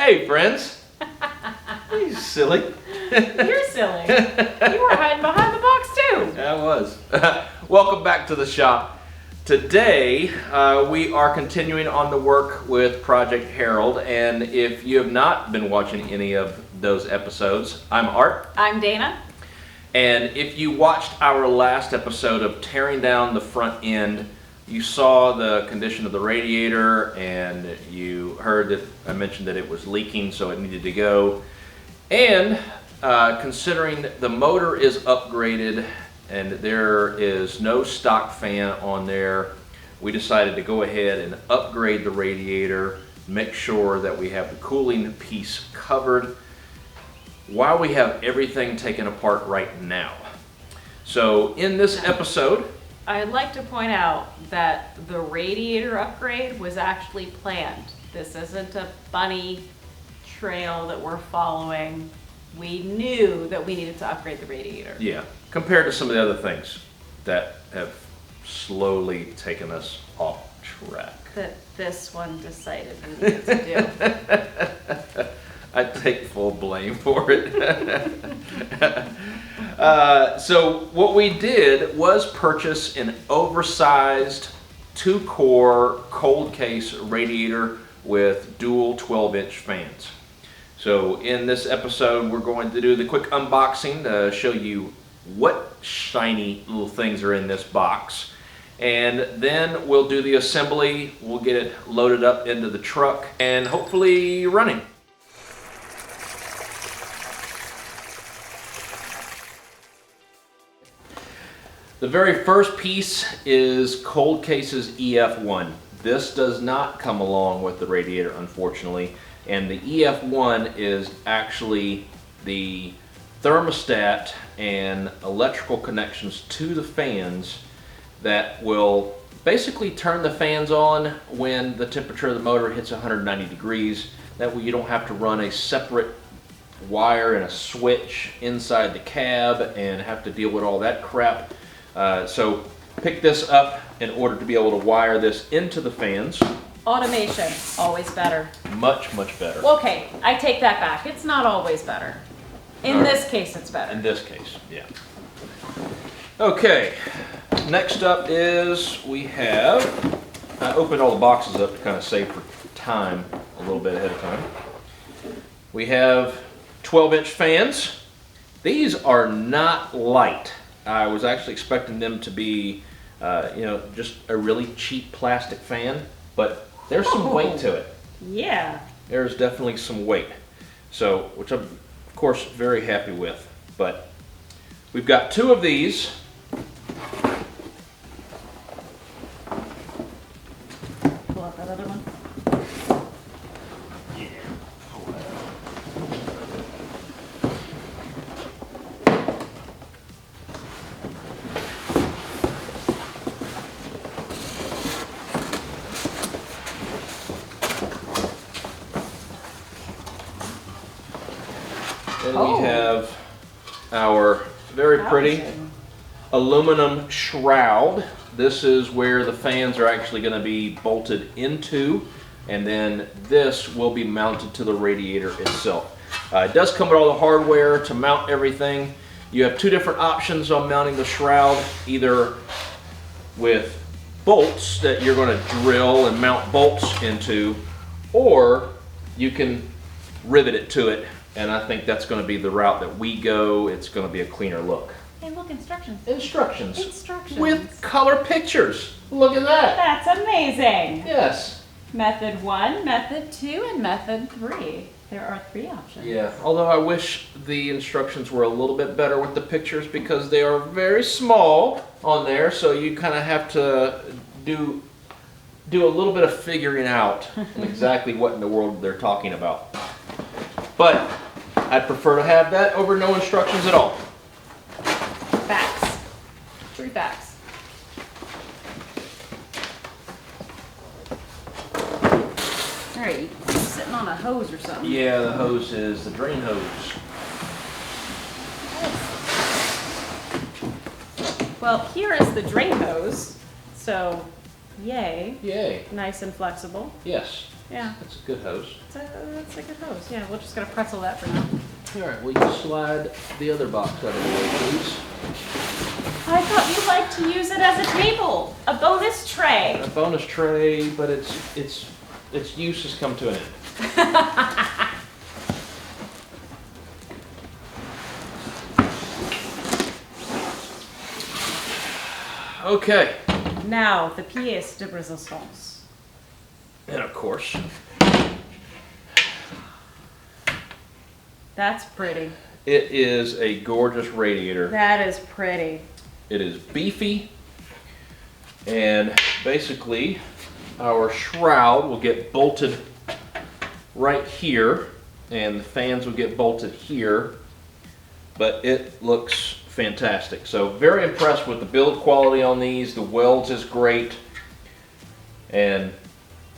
Hey, friends. You silly. You're silly. You were hiding behind the box too. I was. Welcome back to the shop. Today, we are continuing on the work with Project Herald, and if you have not been watching any of those episodes, I'm Art. I'm Dana. And if you watched our last episode of tearing down the front end, you saw the condition of the radiator, and you heard that I mentioned that it was leaking, so it needed to go. And considering the motor is upgraded and there is no stock fan on there, we decided to go ahead and upgrade the radiator, make sure that we have the cooling piece covered while we have everything taken apart right now. So in this episode, I'd like to point out that the radiator upgrade was actually planned. This isn't a bunny trail that we're following. We knew that we needed to upgrade the radiator. yeah, compared to some of the other things that have slowly taken us off track. That this one decided we needed to do. I take full blame for it. So what we did was purchase an oversized 2-core cold case radiator with dual 12-inch fans. So in this episode, we're going to do the quick unboxing to show you what shiny little things are in this box. And then we'll do the assembly, we'll get it loaded up into the truck and hopefully running. The very first piece is Cold Case's EF1. This does not come along with the radiator, unfortunately, and the EF1 is actually the thermostat and electrical connections to the fans that will basically turn the fans on when the temperature of the motor hits 190 degrees. That way you don't have to run a separate wire and a switch inside the cab and have to deal with all that crap. So pick this up in order to be able to wire this into the fans. Automation, always better. Much, much better. Okay, I take that back. It's not always better. In this case, it's better. In this case, yeah. Okay, next up is we have, I opened all the boxes up to kind of save for time a little bit ahead of time. We have 12-inch fans. These are not light. I was actually expecting them to be, just a really cheap plastic fan, but there's some weight to it. Yeah. There's definitely some weight. So, which I'm, of course, very happy with. But we've got 2 of these. Pull out that other one. Then we have our very pretty aluminum shroud. This is where the fans are actually going to be bolted into, and then this will be mounted to the radiator itself. It does come with all the hardware to mount everything. You have 2 different options on mounting the shroud, either with bolts that you're going to drill and mount bolts into, or you can rivet it to it. And I think that's going to be the route that we go. It's going to be a cleaner look. Hey, look, instructions. Instructions. Instructions. With color pictures. Look at that. That's amazing. Yes. Method 1, method 2, and method 3. There are 3 options. Yeah, although I wish the instructions were a little bit better with the pictures because they are very small on there, so you kind of have to do a little bit of figuring out exactly what in the world they're talking about. But I'd prefer to have that over no instructions at all. Facts. 3 facts. Alright, you're sitting on a hose or something. Yeah, the hose is the drain hose. Well, here is the drain hose. So Yay. Yay. Nice and flexible. Yes. Yeah. That's a good hose. That's a good hose. Yeah, we're just gonna pretzel that for now. All right, will you slide the other box out of the way, please? I thought you liked to use it as a table, a bonus tray. A bonus tray, but its use has come to an end. Okay. Now, the pièce de résistance. And of course, That's pretty. it is a gorgeous radiator. That is pretty. It is beefy, and basically our shroud will get bolted right here, and the fans will get bolted here, but it looks fantastic. So very impressed with the build quality on these. The welds is great, and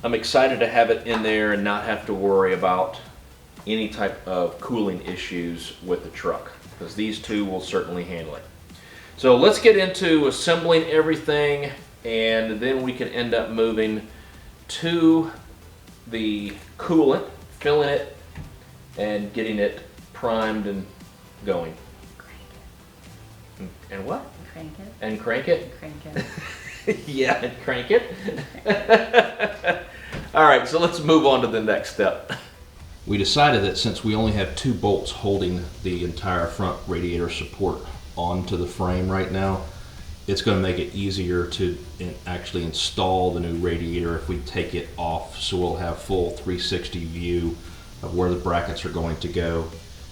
I'm excited to have it in there and not have to worry about any type of cooling issues with the truck, because these two will certainly handle it. So let's get into assembling everything, and then we can end up moving to the coolant, filling it, and getting it primed and going. And what? Crank it. And crank it? Crank it. Yeah, and crank it. All right, so let's move on to the next step. We decided that since we only have 2 bolts holding the entire front radiator support onto the frame right now, it's going to make it easier to actually install the new radiator if we take it off. So we'll have full 360 view of where the brackets are going to go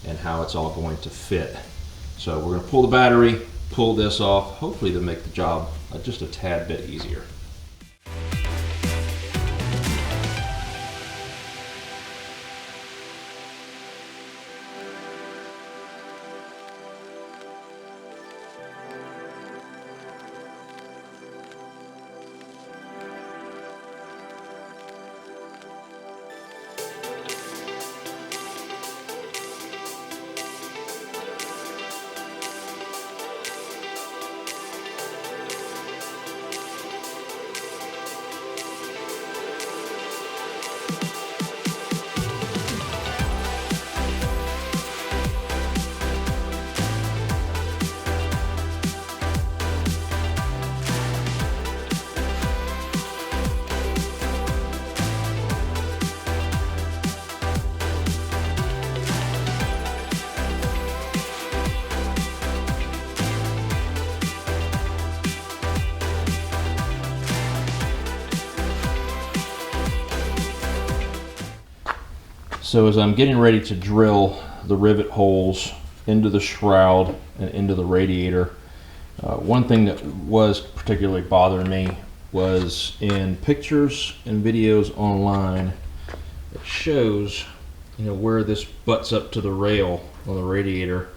and how it's all going to fit. So we're going to pull the battery, pull this off, hopefully to make the job just a tad bit easier. So as I'm getting ready to drill the rivet holes into the shroud and into the radiator, one thing that was particularly bothering me was in pictures and videos online, it shows, where this butts up to the rail on the radiator.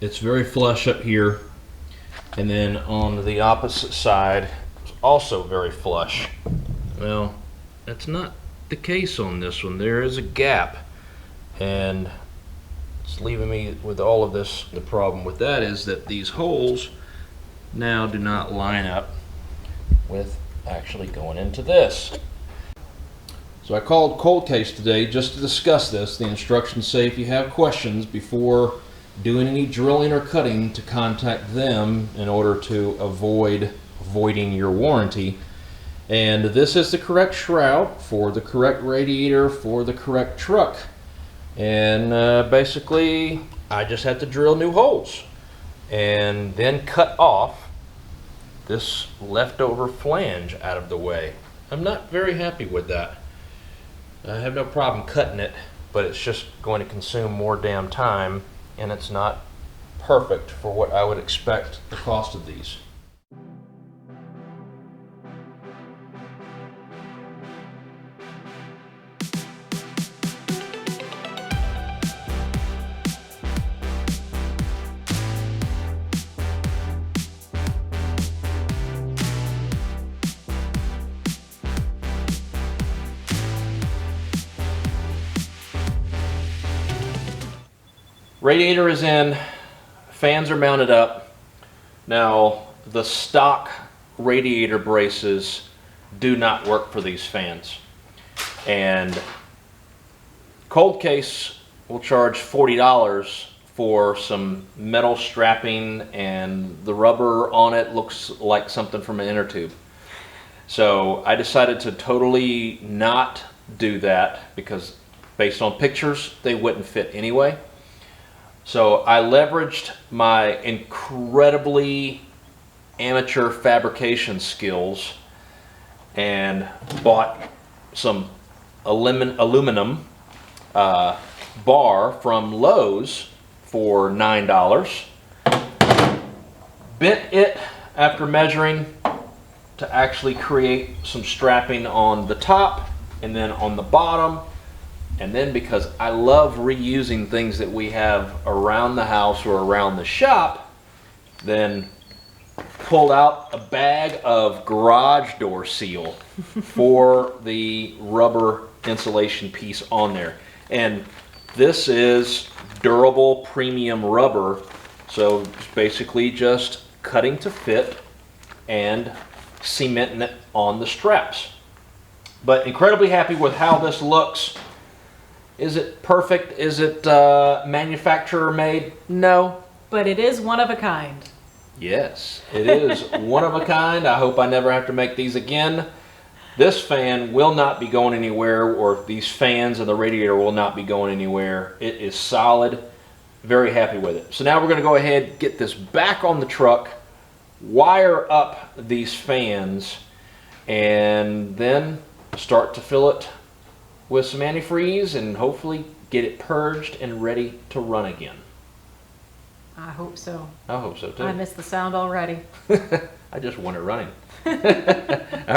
It's very flush up here, and then on the opposite side, it's also very flush. Well, that's not the case on this one. There is a gap, and it's leaving me with all of this. The problem with that is that these holes now do not line up with actually going into this. So I called Cold Case today just to discuss this. The instructions say if you have questions before doing any drilling or cutting, to contact them in order to avoiding your warranty. And this is the correct shroud for the correct radiator for the correct truck. And basically, I just had to drill new holes and then cut off this leftover flange out of the way. I'm not very happy with that. I have no problem cutting it, but it's just going to consume more damn time, and it's not perfect for what I would expect the cost of these. Radiator is in, fans are mounted up. Now, the stock radiator braces do not work for these fans. And Cold Case will charge $40 for some metal strapping, and the rubber on it looks like something from an inner tube. So I decided to totally not do that because based on pictures, they wouldn't fit anyway. So I leveraged my incredibly amateur fabrication skills and bought some aluminum bar from Lowe's for $9. Bent it after measuring to actually create some strapping on the top and then on the bottom. And then because I love reusing things that we have around the house or around the shop, then pulled out a bag of garage door seal for the rubber insulation piece on there. And this is durable premium rubber, so it's basically just cutting to fit and cementing it on the straps. But incredibly happy with how this looks. Is it perfect? Is it manufacturer made? No. But it is one of a kind. Yes, it is one of a kind. I hope I never have to make these again. This fan will not be going anywhere, or these fans and the radiator will not be going anywhere. It is solid. Very happy with it. So now we're going to go ahead, get this back on the truck, wire up these fans, and then start to fill it with some antifreeze and hopefully get it purged and ready to run again. I hope so. I hope so too. I miss the sound already. I just want it running. All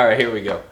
right, here we go.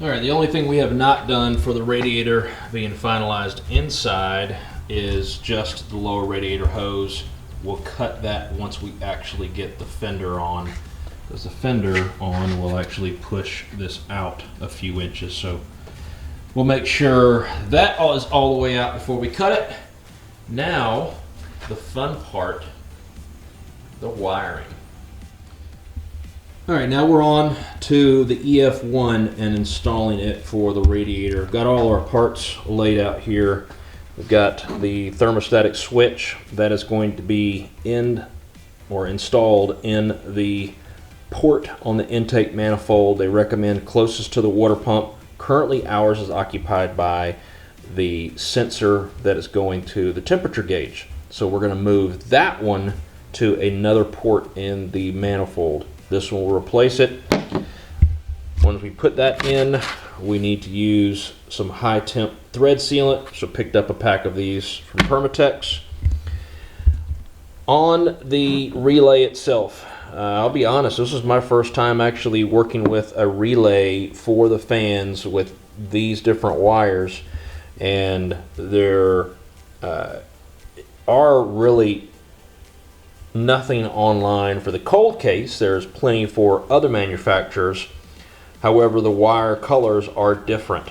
All right, the only thing we have not done for the radiator being finalized inside is just the lower radiator hose. We'll cut that once we actually get the fender on, because the fender on will actually push this out a few inches. So we'll make sure that is all the way out before we cut it. Now, the fun part, the wiring. All right, now we're on to the EF1 and installing it for the radiator. Got all our parts laid out here. We've got the thermostatic switch that is going to be installed in the port on the intake manifold. They recommend closest to the water pump. Currently ours is occupied by the sensor that is going to the temperature gauge. So we're going to move that one to another port in the manifold. This one will replace it. Once we put that in, we need to use some high temp thread sealant. So picked up a pack of these from Permatex. On the relay itself, I'll be honest, this is my first time actually working with a relay for the fans with these different wires, and there are really nothing online for the Cold Case. There's plenty for other manufacturers. However, the wire colors are different,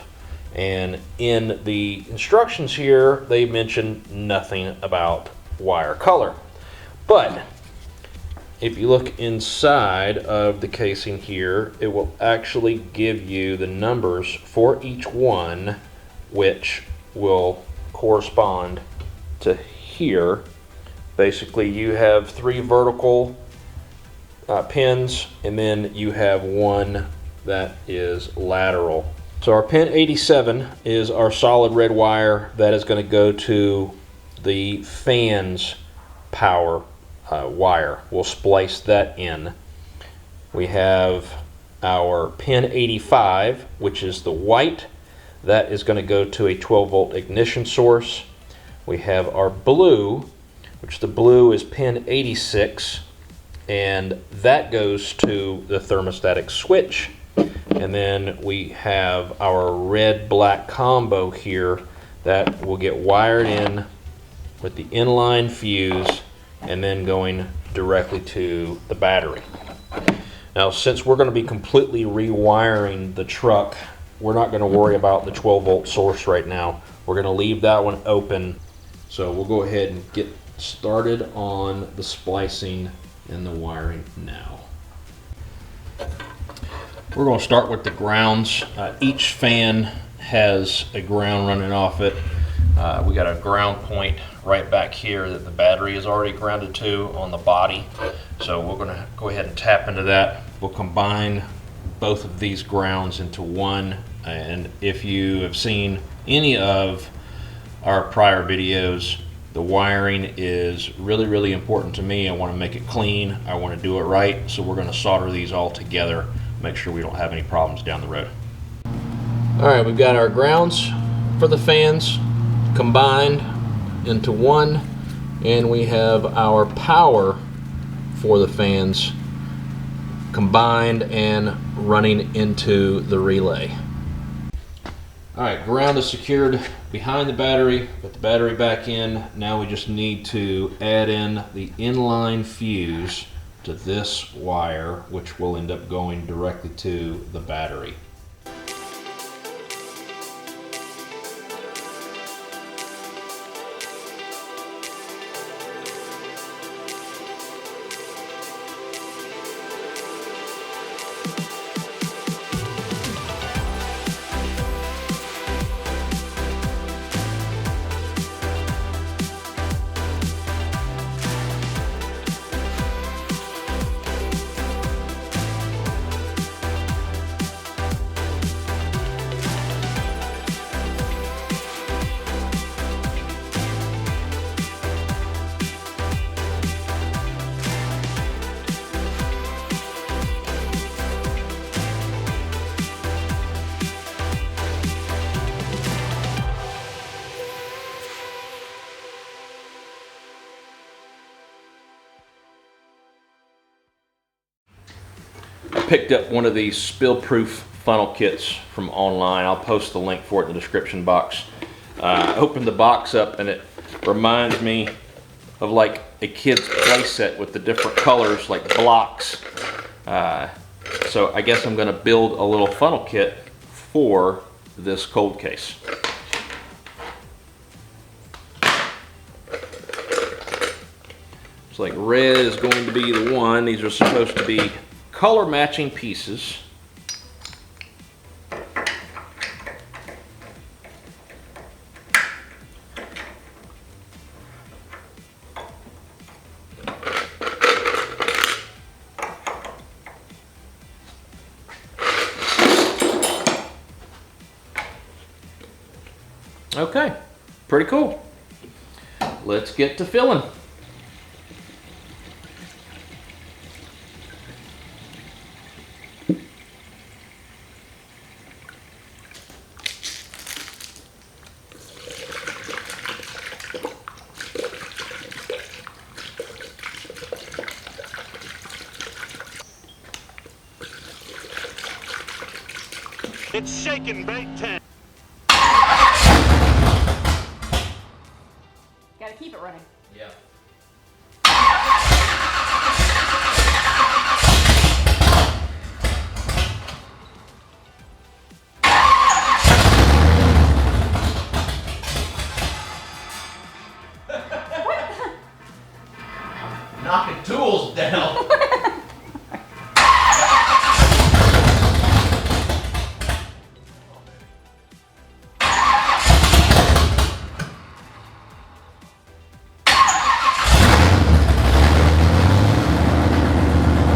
and in the instructions here they mention nothing about wire color. But if you look inside of the casing here, it will actually give you the numbers for each one, which will correspond to here. Basically, you have 3 vertical pins, and then you have one that is lateral. So our pin 87 is our solid red wire that is going to go to the fan's power wire. We'll splice that in. We have our pin 85, which is the white. That is going to go to a 12-volt ignition source. We have our blue, which the blue is pin 86, and that goes to the thermostatic switch. And then we have our red-black combo here that will get wired in with the inline fuse and then going directly to the battery. Now, since we're going to be completely rewiring the truck, we're not going to worry about the 12-volt source right now. We're going to leave that one open. So we'll go ahead and get started on the splicing and the wiring now. We're going to start with the grounds. Each fan has a ground running off it. We got a ground point right back here that the battery is already grounded to on the body. So we're going to go ahead and tap into that. We'll combine both of these grounds into one. And if you have seen any of our prior videos, the wiring is really important to me. I want to make it clean. I want to do it right. So we're going to solder these all together, make sure we don't have any problems down the road. All right, we've got our grounds for the fans combined into one, and we have our power for the fans combined and running into the relay. All right, ground is secured behind the battery, put the battery back in. Now we just need to add in the inline fuse to this wire, which will end up going directly to the battery. Picked up one of these spill-proof funnel kits from online. I'll post the link for it in the description box. I opened the box up and it reminds me of like a kid's play set with the different colors like blocks. So I guess I'm going to build a little funnel kit for this cold case. It's like red is going to be the one. These are supposed to be color matching pieces. Okay, pretty cool. Let's get to filling. It's shaking big time. Gotta keep it running. Yeah. Knocking tools down.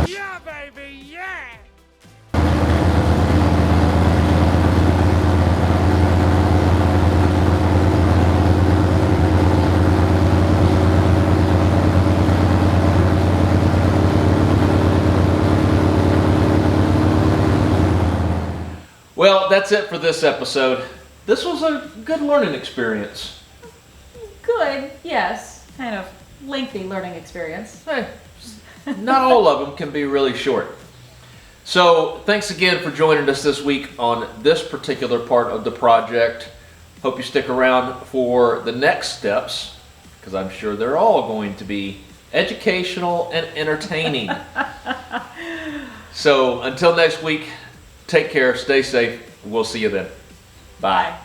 Yeah, baby, yeah! Well, that's it for this episode. This was a good learning experience. Good, yes. Kind of lengthy learning experience. Hey, not all of them can be really short. So thanks again for joining us this week on this particular part of the project. Hope you stick around for the next steps, because I'm sure they're all going to be educational and entertaining. So until next week, take care, stay safe. We'll see you then. Bye. Bye.